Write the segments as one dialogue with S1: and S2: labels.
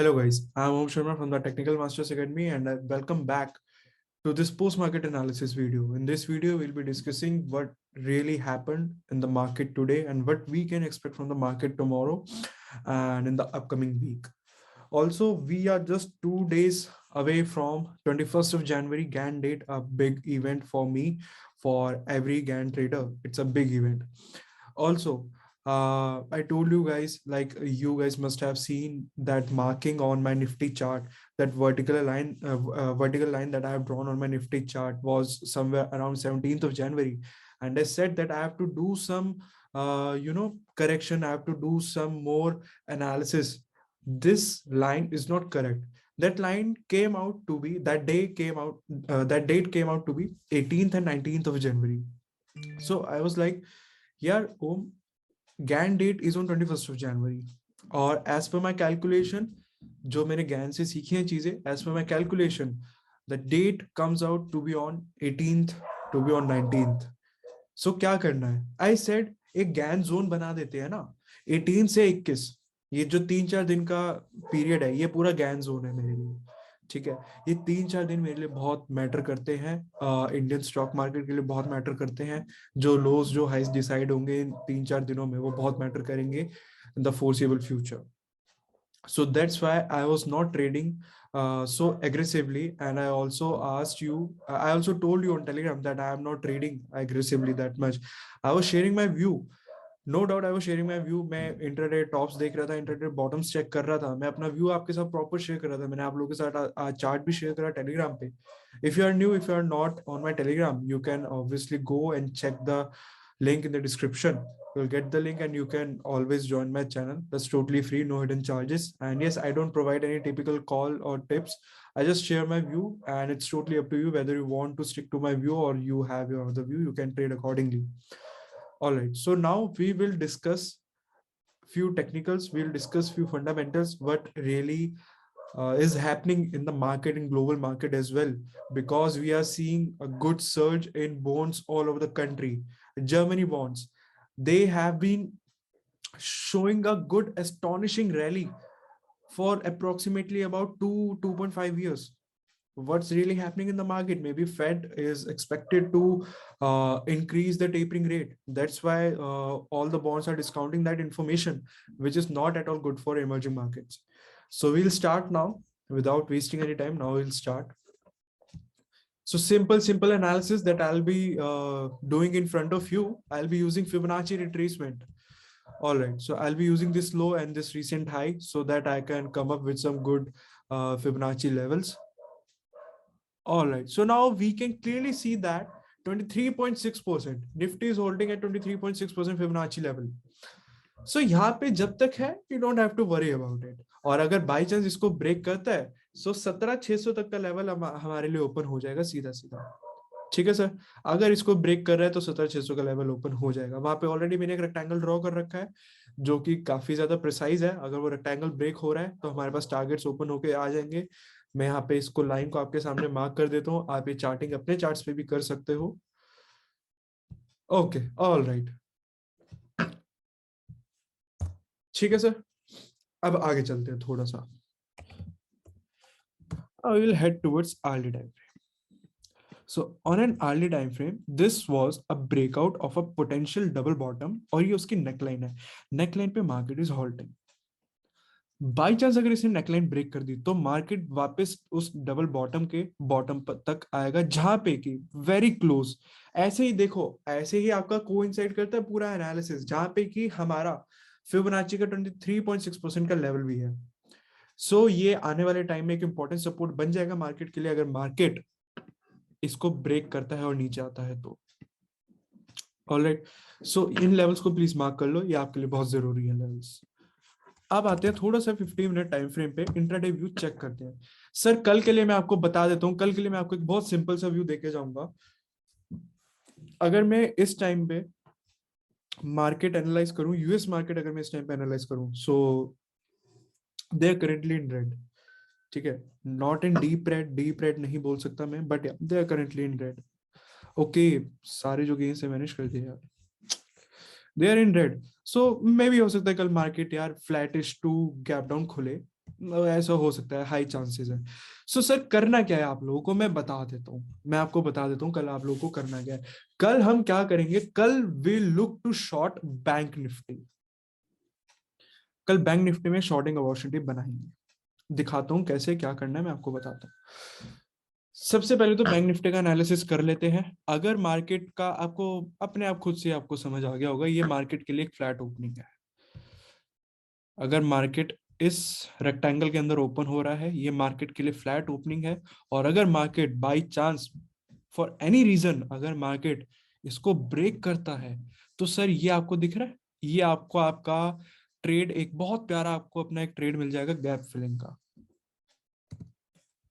S1: Hello guys, I'm Om Sharma from the Technical Masters Academy and welcome back to this post-market analysis video. In this video, we'll be discussing what really happened in the market today and what we can expect from the market tomorrow and in the upcoming week. Also, we are just 2 days away from 21st of January GAN date, a big event for me, for every GAN trader. It's a big event. Also, I told you guys, like you guys must have seen that marking on my Nifty chart, that vertical line that I have drawn on my Nifty chart was somewhere around 17th of January. And I said that I have to do some, correction. I have to do some more analysis. This line is not correct. That line came out to be, that date came out to be 18th and 19th of January. So I was like, yeah, GAN date is on 21st of January. और as per my calculation, जो मैंने GAN से सीखी हैं चीजें, as per my calculation, the date comes out to be on 18th, to be on 19th. So क्या करना है? I said एक GAN zone बना देते हैं ना, 18 से 21. ये जो 3-4 दिन का पीरियड है, ये पूरा GAN zone है मेरे लिए. ठीक है, ये 3-4 दिन मेरे लिए बहुत मैटर करते हैं, इंडियन स्टॉक मार्केट के लिए बहुत मैटर करते हैं. जो लोज जो हाइस डिसाइड होंगे इन 3-4 दिनों में, वो बहुत मैटर करेंगे in the forcible future. So that's why I was not trading so aggressively, and I also asked you, I also told you on Telegram that I am not trading aggressively that much. I was sharing my view. No doubt I was sharing my view. मैं intraday tops देख रहा था, intraday bottoms check कर रहा था, मैं अपना view आपके साथ प्रॉपर शेयर कर रहा था. मैंने आप लोगों के साथ चार्ट भी शेयर करा टेलीग्राम पे. If you are new, if you are not on my Telegram, you can obviously go and check the link in the description. You'll get the link and you can always join my channel. That's totally free, no hidden charges. And yes, I don't provide any typical call or tips. I just share my view, and it's totally up to you whether you want to stick to my view or you have your other view. You can trade accordingly. All right, so now we will discuss few technicals, we'll discuss few fundamentals, what really is happening in the market, in global market as well, because we are seeing a good surge in bonds all over the country. Germany bonds, they have been showing a good astonishing rally for approximately about 2.5 years. What's really happening in the market? Maybe Fed is expected to increase the tapering rate. That's why all the bonds are discounting that information, which is not at all good for emerging markets. So we'll start now without wasting any time. Now we'll start. So simple analysis that I'll be doing in front of you. I'll be using Fibonacci retracement. All right, so I'll be using this low and this recent high so that I can come up with some good Fibonacci levels. All right, so now we can clearly see that 23.6%, Nifty is holding at 23.6% Fibonacci level. So यहाँ पे जब तक है, you don't have to worry about it. और अगर by chance इसको break करता है, so 17,600 तक का लेवल हमारे लिए ओपन हो जाएगा सीधा सीधा. ठीक है सर, अगर इसको ब्रेक कर रहा है तो 17,600 का लेवल ओपन हो जाएगा. वहां पे ऑलरेडी मैंने एक रेक्टेंगल ड्रॉ कर रखा है जो कि काफी ज्यादा प्रिसाइज है. अगर वो रेक्टेंगल ब्रेक हो रहा है तो हमारे पास टारगेट्स ओपन होके आ जाएंगे. मैं यहाँ पे इसको लाइन को आपके सामने मार्क कर देता हूँ. आप ये चार्टिंग अपने चार्ट्स पे भी कर सकते हो. ओके, ऑल राइट, ठीक है सर. अब आगे चलते हैं थोड़ा सा. I will head towards hourly time frame. So on an hourly time frame, this was a breakout of a potential double bottom, और ये उसकी नेकलाइन है. नेकलाइन पे market is halting. By chance अगर इसने नेकलाइन ब्रेक कर दी तो market वापस उस डबल बॉटम के बॉटम तक आएगा, जहां पे कि वेरी क्लोज. ऐसे ही देखो, ऐसे ही आपका कोइंसाइड करता है पूरा एनालिसिस, जहां पे कि हमारा फिबोनाची का 23.6% का लेवल भी है. सो ये आने वाले टाइम में एक इंपॉर्टेंट सपोर्ट बन जाएगा मार्केट के लिए, अगर मार्केट इसको ब्रेक करता है और नीचे आता है तो. ऑलराइट, सो इन लेवल्स को प्लीज मार्क कर लो, ये आपके लिए बहुत जरूरी है लेवल्स. अब आते हैं थोड़ा सा 15 मिनट टाइम फ्रेम पे, इंट्राडे व्यू चेक करते हैं. सर कल के लिए मैं आपको बता देता हूं, कल के लिए मैं आपको एक बहुत सिंपल सा व्यू देके जाऊंगा. अगर मैं इस टाइम पे मार्केट एनालाइज करूं, यूएस मार्केट अगर मैं इस टाइम पे एनालाइज करूं, so they are currently in red. ठीक है, नॉट इन डीप रेड नहीं बोल सकता मैं, but they are currently in red. Okay, सारे जो गेन्स है मैनेज कर दिया यार, दे आर इन रेड. सो मे भी हो सकता है कल मार्केट यार फ्लैटिश टू गैप डाउन खुले. ऐसा हो सकता है, हाई चांसेस है। सो सर करना क्या है आप लोगों को, मैं बता देता हूँ, मैं आपको बता देता हूँ कल आप लोगों को करना क्या है। कल हम क्या करेंगे, कल we look to short bank Nifty. कल बैंक निफ्टी में शॉर्टिंग अपॉर्चुनिटी बनाएंगे। दिखाता हूँ कैसे क्या करना है, मैं आपको बताता हूँ। सबसे पहले तो बैंक निफ्टी का एनालिसिस कर लेते हैं। अगर मार्केट का आपको अपने आप खुद से आपको समझ आ गया होगा, ये मार्केट के लिए एक फ्लैट ओपनिंग है। अगर मार्केट इस रेक्टेंगल के अंदर ओपन हो रहा है, ये मार्केट के लिए फ्लैट ओपनिंग है। और अगर market by chance for any reason अगर मार्केट इसको ब्रेक करता है, तो सर ये आपको दिख रहा है, ये आपको आपका ट्रेड एक बहुत प्यारा आपको अपना एक ट्रेड मिल जाएगा गैप फिलिंग का।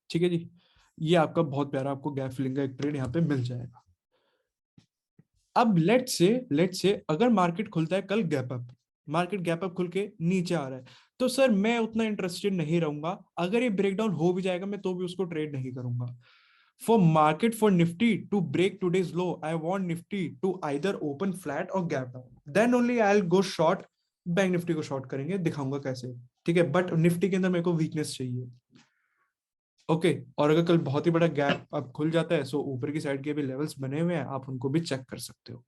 S1: ठीक है जी, ये आपका बहुत प्यारा आपको गैप फिलिंग का एक ट्रेड यहाँ पे मिल जाएगा। अब लेट से अगर मार्केट खुलता है कल gap up, market gap up खुल के नीचे आ रहा है, तो सर मैं उतना इंटरेस्टेड नहीं रहूंगा। अगर ये ब्रेकडाउन हो भी जाएगा, मैं तो भी उसको ट्रेड नहीं करूंगा। For market, for Nifty to break today's low, I want Nifty to either open flat or gap down, then only I will go short. Bank Nifty को शॉर्ट करेंगे, दिखाऊंगा कैसे। ठीक है, बट निफ्टी के अंदर मेरे को वीकनेस चाहिए। ओके, और अगर कल बहुत ही बड़ा गैप अब खुल जाता है, सो ऊपर की साइड के भी लेवल्स बने हुए हैं, आप उनको भी चेक कर सकते हो।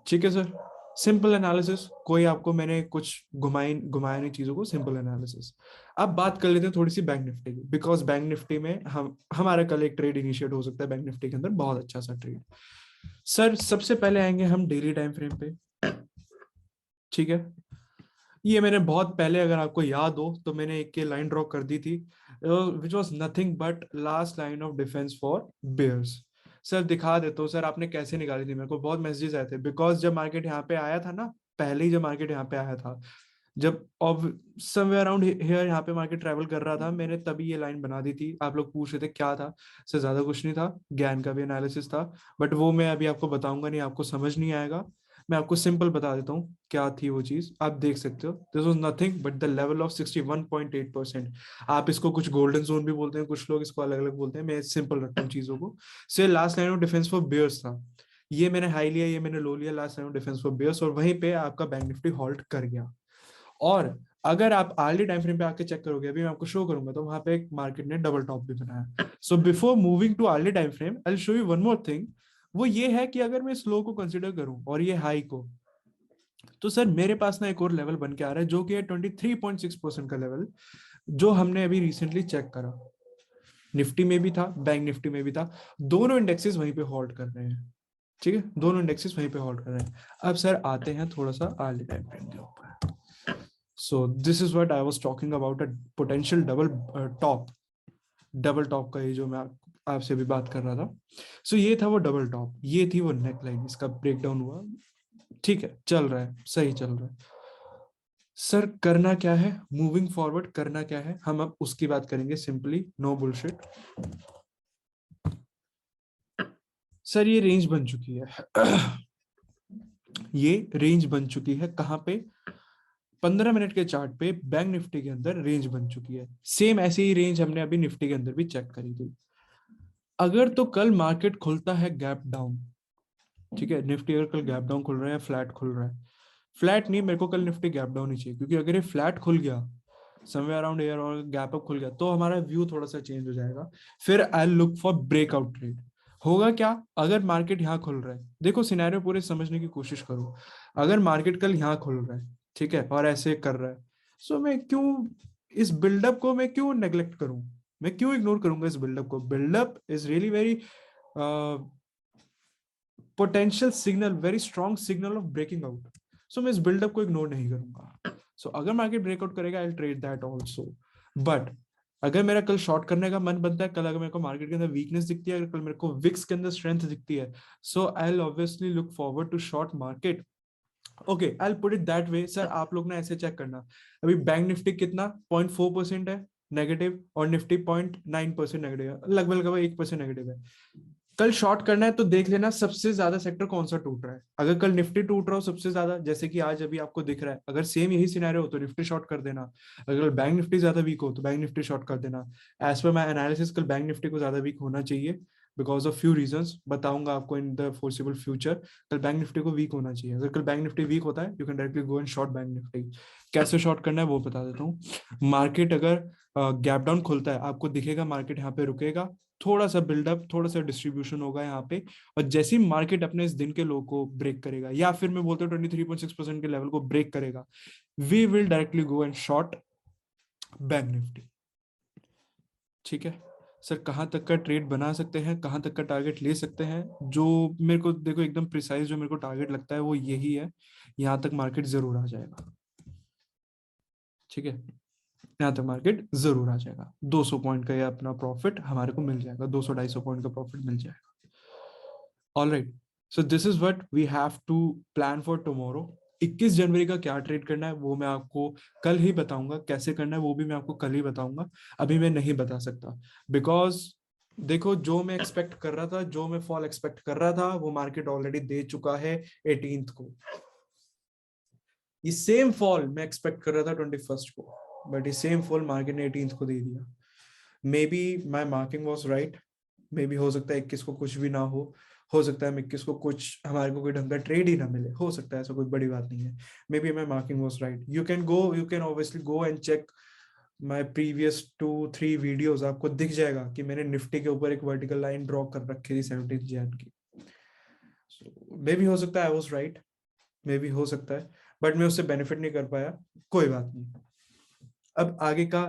S1: ठीक है सर, सिंपल एनालिसिस, कोई आपको मैंने कुछ घुमाया नहीं चीजों को, सिंपल एनालिसिस। अब बात कर लेते हैं थोड़ी सी बैंक निफ्टी की, बिकॉज बैंक निफ्टी में हम हमारा कल एक ट्रेड इनिशिएट हो सकता है बैंक निफ्टी के अंदर, बहुत अच्छा सा ट्रेड। सर सबसे पहले आएंगे हम डेली टाइम फ्रेम पे। ठीक है, ये मैंने बहुत पहले, अगर आपको याद हो तो मैंने एक के लाइन ड्रॉ कर दी थी, which was nothing but last line of defence for bears. Sir दिखा देता हूँ सर, आपने कैसे निकाली थी, मेरे को बहुत मैसेजेस आए थे, बिकॉज जब मार्केट यहाँ पे आया था ना, पहले ही जब मार्केट यहाँ पे आया था, जब अब समवेयर अराउंड हियर यहाँ पे मार्केट ट्रैवल कर रहा था, मैंने तभी ये लाइन बना दी थी। आप लोग पूछ रहे थे क्या था, सर ज्यादा कुछ नहीं था, ज्ञान का भी एनालिसिस था, बट वो मैं अभी आपको बताऊंगा नहीं, आपको समझ नहीं आएगा। मैं आपको सिंपल बता देता हूँ क्या थी वो चीज, आप देख सकते हो। This was nothing but the level of 61.8%। आप इसको कुछ गोल्डन जोन भी बोलते हैं, कुछ लोग इसको अलग अलग बोलते हैं, मैं सिंपल रखता हूँ चीजों को। से last line of defence for bears था, ये मैंने हाई लिया, ये मैंने लो लिया, last line of defence for bears, और वहीं पे आपका बैंक निफ्टी हॉल्ट कर गया। और अगर आप आर्ली टाइम फ्रेम पे आके चेक करोगे, अभी मैं आपको शो करूंगा, तो वहां पे एक मार्केट ने डबल टॉप भी बनाया। So before moving to early time frame, I will show you one more thing. वो ये है कि अगर मैं स्लो को कंसिडर करूं और ये हाई को, तो सर मेरे पास ना एक और लेवल बन के आ रहा है, जो कि है 23.6% का लेवल, जो हमने अभी रिसेंटली चेक करा। निफ्टी में भी था, बैंक निफ्टी में भी था, दोनों इंडेक्सेस वहीं पे होल्ड कर रहे हैं। ठीक है, दोनों इंडेक्सेस वहीं पे होल्ड कर रहे हैं। अब सर आते हैं थोड़ा सा अर्ली टाइम फ्रेम के ऊपर। सो this is what I was talking about, a potential top double top का, ये जो मैं आपसे भी बात कर रहा था। सो ये था वो डबल टॉप, ये थी वो नेक लाइन, इसका ब्रेकडाउन हुआ। ठीक है, चल रहा है, सही चल रहा है। सर करना क्या है, मूविंग फॉरवर्ड करना क्या है, हम अब उसकी बात करेंगे, सिंपली नो बुलशिट। सर ये रेंज बन चुकी है ये रेंज बन चुकी है कहाँ पे, 15 मिनट के चार्ट पे बैंक निफ्टी के अंदर रेंज बन चुकी है। सेम ऐसी ही रेंज हमने अभी निफ्टी के अंदर भी चेक करी थी। अगर तो कल मार्केट खुलता है गैप डाउन, ठीक है, निफ्टी अगर कल गैप डाउन खुल रहा है, फ्लैट खुल रहा है, फ्लैट नहीं, मेरे को कल निफ्टी गैप डाउन ही चाहिए, क्योंकि अगर ये फ्लैट खुल गया समवेयर अराउंड एयर और गैप अप खुल गया, तो हमारा व्यू थोड़ा सा चेंज हो जाएगा। फिर I look for breakout trade. होगा क्या, अगर मार्केट यहाँ खुल रहा है, देखो सिनेरियो पूरे समझने की कोशिश करो। अगर मार्केट कल यहाँ खुल रहा है, ठीक है, और ऐसे कर रहा है, सो मैं क्यों इस बिल्डअप को मैं क्यों नेग्लेक्ट करूं, मैं क्यों इग्नोर करूंगा इस बिल्डअप को। Buildup is really very potential signal, very strong signal of breaking out. So मैं इस बिल्डअप को इग्नोर नहीं करूंगा। सो अगर मार्केट ब्रेकआउट करेगा, आई ट्रेड दैट ऑल्सो। बट अगर मेरा कल शॉर्ट करने का मन बनता है, कल अगर मेरे को मार्केट के अंदर वीकनेस दिखती है, अगर कल मेरे को विक्स के अंदर स्ट्रेंथ दिखती है, so I will obviously look forward to short market. Okay, I put it that way. Sir आप लोग ना ऐसे चेक करना, अभी बैंक निफ्टी कितना 0.4% है नेगेटिव, और निफ्टी 0.9% नेगेटिव है, लगभग लगभग 1% नेगेटिव है। कल शॉर्ट करना है तो देख लेना सबसे ज्यादा सेक्टर कौन सा टूट रहा है। अगर कल निफ्टी टूट रहा हो सबसे ज्यादा, जैसे कि आज अभी आपको दिख रहा है, अगर सेम यही सिनेरियो हो तो निफ्टी शॉर्ट कर देना। अगर बैंक निफ्टी ज्यादा वीक हो तो बैंक निफ्टी शॉर्ट कर देना। एज पर माई एनालिसिस कल बैंक निफ्टी को ज्यादा वीक होना चाहिए, बिकॉज ऑफ फ्यू रीजंस, बताऊंगा आपको इन द फोर्सेबल फ्यूचर। कल बैंक निफ्टी को वीक होना चाहिए। अगर कल बैंक निफ्टी वीक होता है, you can directly go and short bank Nifty. कैसे शॉर्ट करना है वो बता देता हूँ। मार्केट अगर गैप डाउन खुलता है, आपको दिखेगा मार्केट यहाँ पे रुकेगा, थोड़ा सा बिल्डअप, थोड़ा सा डिस्ट्रीब्यूशन होगा यहाँ पे, और जैसे ही मार्केट अपने इस दिन के लो को ब्रेक करेगा, या फिर मैं बोलता हूँ 23.6% के लेवल को ब्रेक करेगा, we will directly go and short bank Nifty. ठीक है सर, कहाँ तक का ट्रेड बना सकते हैं, कहाँ तक का टारगेट ले सकते हैं? जो मेरे को देखो एकदम प्रिसाइज जो मेरे को टारगेट लगता है वो यही है, यहाँ तक मार्केट जरूर आ जाएगा। ठीक है, यहाँ तक मार्केट जरूर आ जाएगा। 200 पॉइंट का ये अपना प्रॉफिट हमारे को मिल जाएगा, 200-250 पॉइंट का प्रॉफिट मिल जाएगा। All right, so this is what we have to plan for tomorrow. 21 जनवरी का क्या ट्रेड करना है वो मैं आपको कल ही बताऊंगा, कैसे करना है वो भी मैं आपको कल ही बताऊंगा, अभी मैं नहीं बता सकता। बिकॉज देखो, जो मैं एक्सपेक्ट कर रहा था, जो मैं फॉल एक्सपेक्ट कर रहा था, वो मार्केट ऑलरेडी दे चुका है 18th को। ये सेम फॉल मैं एक्सपेक्ट कर रहा था 21st को, बट ये सेम फॉल मार्केट ने 18th को दे दिया। May be my marking was right, may be हो सकता है 21 को कुछ भी ना हो सकता है 21 को कुछ हमारे को कोई ढंग का ट्रेड ही ना मिले, हो सकता है, ऐसा कोई बड़ी बात नहीं है। Maybe my marking was right. You can obviously go and check my previous 2-3 videos, आपको दिख जाएगा कि मैंने निफ्टी के ऊपर एक वर्टिकल लाइन ड्रॉ कर रखी थी 17 जैन की। मे बी हो सकता है I was right, may be हो सकता है, बट मैं उससे बेनिफिट नहीं कर पाया, कोई बात नहीं। अब आगे का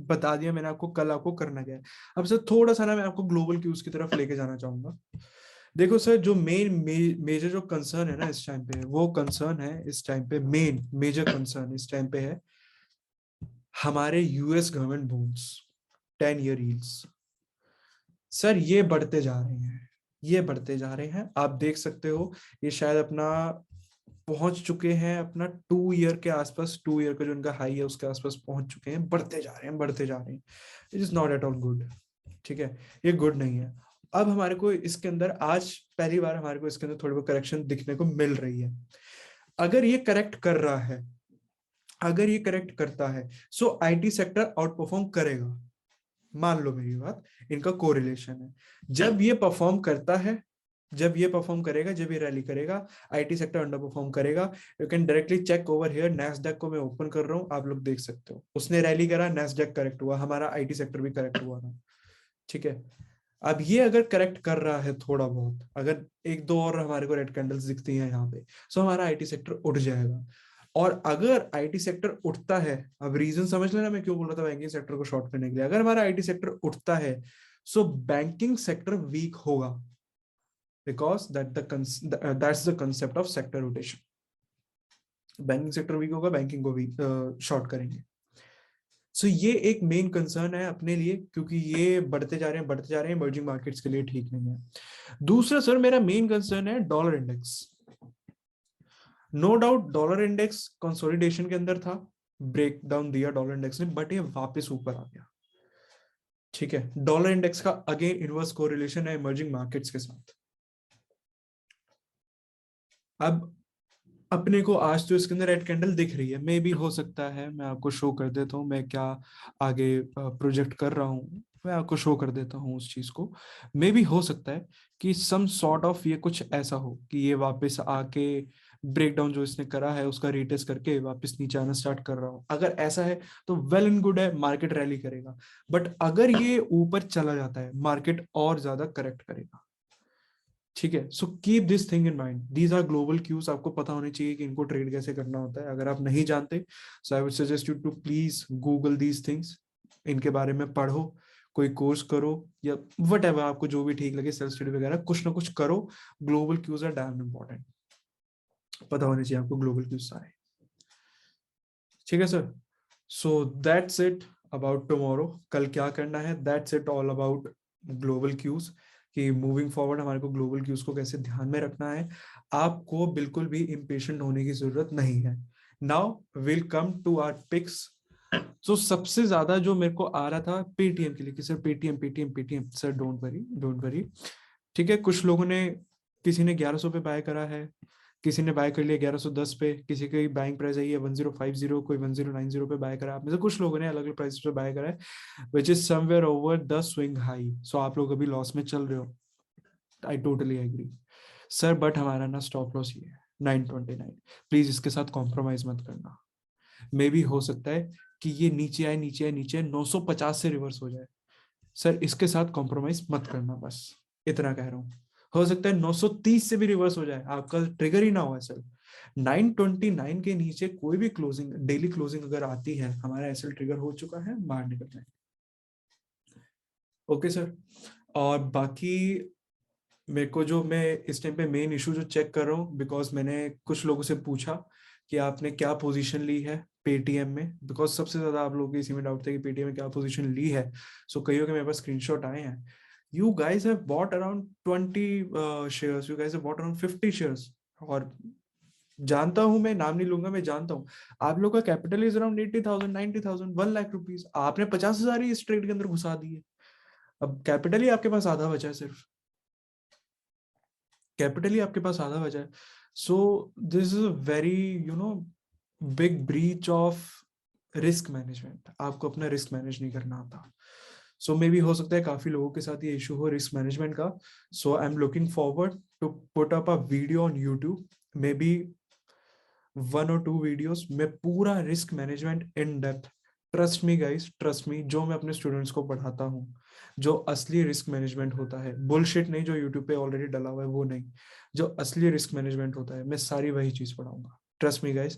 S1: बता दिया मैंने आपको, कल आपको करना क्या है। अब सर थोड़ा सा ना मैं आपको ग्लोबल क्यूज की तरफ लेके जाना चाहूंगा। देखो सर, जो मेजर जो कंसर्न है ना इस टाइम पे, वो कंसर्न है इस टाइम पे, मेजर कंसर्न इस टाइम पे है हमारे US government bonds 10 year yields. Sir ये बढ़ते जा रहे हैं, ये बढ़ते जा रहे हैं, आप देख सकते हो। ये शायद अपना पहुंच चुके हैं अपना 2 ईयर के आसपास, 2 ईयर का जो उनका हाई है उसके आसपास पहुंच चुके हैं, बढ़ते जा रहे हैं, बढ़ते जा रहे हैं। It is not at all good. ठीक है, ये गुड नहीं है। अब हमारे को इसके अंदर आज पहली बार हमारे को इसके अंदर थोड़ी बहुत करेक्शन दिखने को मिल रही है। अगर ये करेक्ट कर रहा है, अगर ये करेक्ट करता है, सो आईटी सेक्टर आउट परफॉर्म करेगा। मान लो मेरी बात, इनका कोरिलेशन है। जब ये परफॉर्म करता है, जब ये परफॉर्म करेगा, जब ये रैली करेगा, आईटी सेक्टर अंडर परफॉर्म करेगा। You can directly check over here, Nasdaq को मैं ओपन कर रहा हूँ, आप लोग देख सकते हो, उसने रैली करा, नैस्डैक करेक्ट हुआ, हमारा आईटी सेक्टर भी करेक्ट हुआ था। ठीक है, अब ये अगर करेक्ट कर रहा है थोड़ा बहुत, अगर एक दो और हमारे को रेड कैंडल्स दिखती हैं यहाँ पे, सो हमारा आईटी सेक्टर उठ जाएगा। और अगर आईटी सेक्टर उठता है, अब रीजन समझ लेना मैं क्यों बोल रहा था बैंकिंग सेक्टर को शॉर्ट करने के लिए। अगर हमारा आईटी सेक्टर उठता है, सो बैंकिंग सेक्टर वीक होगा, because that's the concept of sector rotation. Banking sector weak होगा, बैंकिंग को भी शॉर्ट करेंगे। सो ये एक मेन कंसर्न है अपने लिए, क्योंकि ये बढ़ते जा रहे हैं, बढ़ते जा रहे हैं, इमर्जिंग मार्केट्स के लिए ठीक नहीं है। दूसरा सर मेरा मेन कंसर्न है dollar index. No doubt dollar index consolidation के अंदर था, ब्रेक डाउन दिया डॉलर इंडेक्स ने, बट ये वापस ऊपर आ गया। ठीक है, डॉलर इंडेक्स का अगेन इनवर्स कोरिलेशन है इमर्जिंग मार्केट्स के साथ। अब अपने को आज तो इसके अंदर रेड कैंडल दिख रही है, मे भी हो सकता है, मैं आपको शो कर देता हूँ मैं क्या आगे प्रोजेक्ट कर रहा हूँ, मैं आपको शो कर देता हूँ उस चीज को। मे भी हो सकता है कि सम सॉर्ट ऑफ ये कुछ ऐसा हो कि ये वापस आके ब्रेकडाउन जो इसने करा है उसका रिटेस्ट करके वापस नीचे आना स्टार्ट कर रहा हो। अगर ऐसा है तो वेल एंड गुड है, मार्केट रैली करेगा। बट अगर ये ऊपर चला जाता है, मार्केट और ज्यादा करेक्ट करेगा। ठीक है, so keep this thing in mind, these are global cues, आपको पता होनी चाहिए कि इनको ट्रेड कैसे करना होता है। अगर आप नहीं जानते, so I would suggest you to please Google these things, इनके बारे में पढ़ो, कोई कोर्स करो, या वट एवर आपको जो भी ठीक लगे, सेल्फ स्टडी वगैरह कुछ ना कुछ करो। Global cues are damn important, पता होने चाहिए आपको ग्लोबल क्यूज सारे। ठीक है sir, so that's it about tomorrow, कल क्या करना है, that's it all about global cues, कि मूविंग फॉरवर्ड हमारे को ग्लोबल क्यूज को कैसे ध्यान में रखना है। आपको बिल्कुल भी इम्पेशेंट होने की जरूरत नहीं है। Now will come to our picks. So सबसे ज्यादा जो मेरे को आ रहा था पेटीएम के लिए, कि sir Paytm Paytm Paytm, sir don't worry don't worry. ठीक है, कुछ लोगों ने, किसी ने 1100 पे बाय करा है, किसी ने बाय कर लिया 1110 पे, किसी की बाइंग प्राइस आई है 1050, कोई 1090 पे बाय करा, आप में से कुछ लोगों ने अलग अलग प्राइस पे बाय करा है, which is somewhere over the swing high. So आप लोग अभी लॉस में चल रहे हो, I totally agree sir, but हमारा ना स्टॉप लॉस ही है 929। प्लीज इसके साथ कॉम्प्रोमाइज मत करना। मे भी हो सकता है कि ये नीचे आए नीचे आए नीचे आए 950 से रिवर्स हो जाए, सर इसके साथ कॉम्प्रोमाइज मत करना, बस इतना कह रहा हूँ। हो सकता है 930 से भी रिवर्स हो जाए, आपका ट्रिगर ही ना हो सर। 929 के नीचे कोई भी क्लोजिंग, डेली क्लोजिंग अगर आती है, हमारा एसएल ट्रिगर हो चुका है, बाहर निकलना है। Okay sir. और बाकी मेरे को जो, मैं इस टाइम पे मेन इशू जो चेक कर रहा हूँ, बिकॉज मैंने कुछ लोगों से पूछा कि आपने क्या पोजीशन ली है पेटीएम में, बिकॉज सबसे ज्यादा आप लोगों को इसी में डाउट था कि पेटीएम में क्या पोजीशन ली है। सो कईयों के मेरे पास स्क्रीनशॉट आए हैं। You guys have bought around 20 shares, you guys have bought around 50 shares. और जानता हूं, मैं नाम नहीं लूंगा, मैं जानता हूं आप लोग का capital is around 80,000 90,000 1 lakh rupees, आपने 50,000 ही इस ट्रेड के अंदर घुसा दिए। अब कैपिटल ही आपके पास आधा बचा है, सिर्फ कैपिटल ही आपके पास आधा बचा है। सो this is a very big breach of risk management. आपको अपना रिस्क मैनेज नहीं करना आता। सो मे बी हो सकता है काफी लोगों के साथ ये इशू हो रिस्क मैनेजमेंट का। So I am looking forward to put up a video on YouTube, maybe 1 or 2 videos में पूरा risk management in depth. Trust me guys, trust me, जो मैं अपने स्टूडेंट्स को पढ़ाता हूँ, जो असली रिस्क मैनेजमेंट होता है, बुलशिट नहीं जो यूट्यूब पे ऑलरेडी डला हुआ है वो नहीं, जो असली रिस्क मैनेजमेंट होता है, मैं सारी वही चीज पढ़ाऊंगा। ट्रस्ट मी गाइस,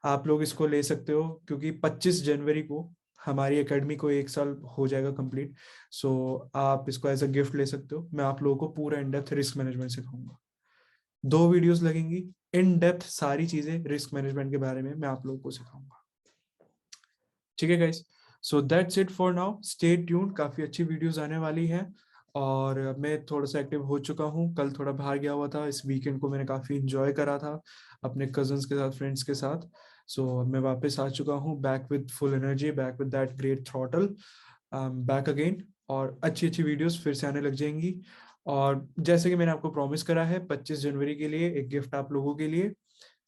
S1: आप लोग इसको ले सकते हो, क्योंकि 25 जनवरी को हमारी एकेडमी को 1 साल हो जाएगा कंप्लीट। सो आप इसको एज अ गिफ्ट ले सकते हो। मैं आप लोगों को पूरा इन डेप्थ रिस्क मैनेजमेंट सिखाऊंगा। 2 वीडियोस लगेंगी, इन डेप्थ सारी चीजें रिस्क मैनेजमेंट के बारे में मैं आप लोगों को सिखाऊंगा। ठीक है guys, so that's it for now, stay tuned, काफी अच्छी वीडियोस आने वाली हैं। और मैं थोड़ा सा एक्टिव हो चुका हूँ, कल थोड़ा बाहर गया हुआ था, इस वीकेंड को मैंने काफी इंजॉय करा था अपने कजन्स के साथ, फ्रेंड्स के साथ। सो मैं वापस आ चुका हूँ, back with full energy, back with that great throttle, back again. और अच्छी अच्छी वीडियोस फिर से आने लग जाएंगी। और जैसे कि मैंने आपको प्रॉमिस करा है, 25 जनवरी के लिए एक गिफ्ट आप लोगों के लिए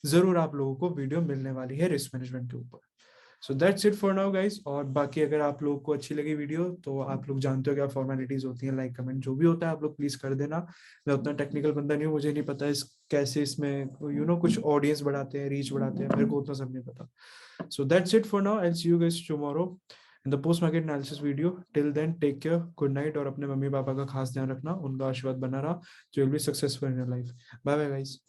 S1: जरूर आप लोगों को वीडियो मिलने वाली है रिस्क मैनेजमेंट के ऊपर। सो that's it for now guys. और बाकी अगर आप लोगों को अच्छी लगी वीडियो, तो आप लोग जानते हो क्या फॉर्मेलिटीज होती हैं, लाइक कमेंट जो भी होता है आप लोग प्लीज कर देना। मैं उतना टेक्निकल बंदा नहीं हूँ, मुझे नहीं पता इस कैसे इसमें कुछ ऑडियंस बढ़ाते हैं, रीच बढ़ाते हैं, मेरे को उतना सब नहीं पता। So that's it for now, I see you guys tomorrow in the post market analysis video. Till then take care, good night, और अपने मम्मी पापा का खास ध्यान रखना, उनका आशीर्वाद बना रहा, जो will be successful in your life. Bye bye guys.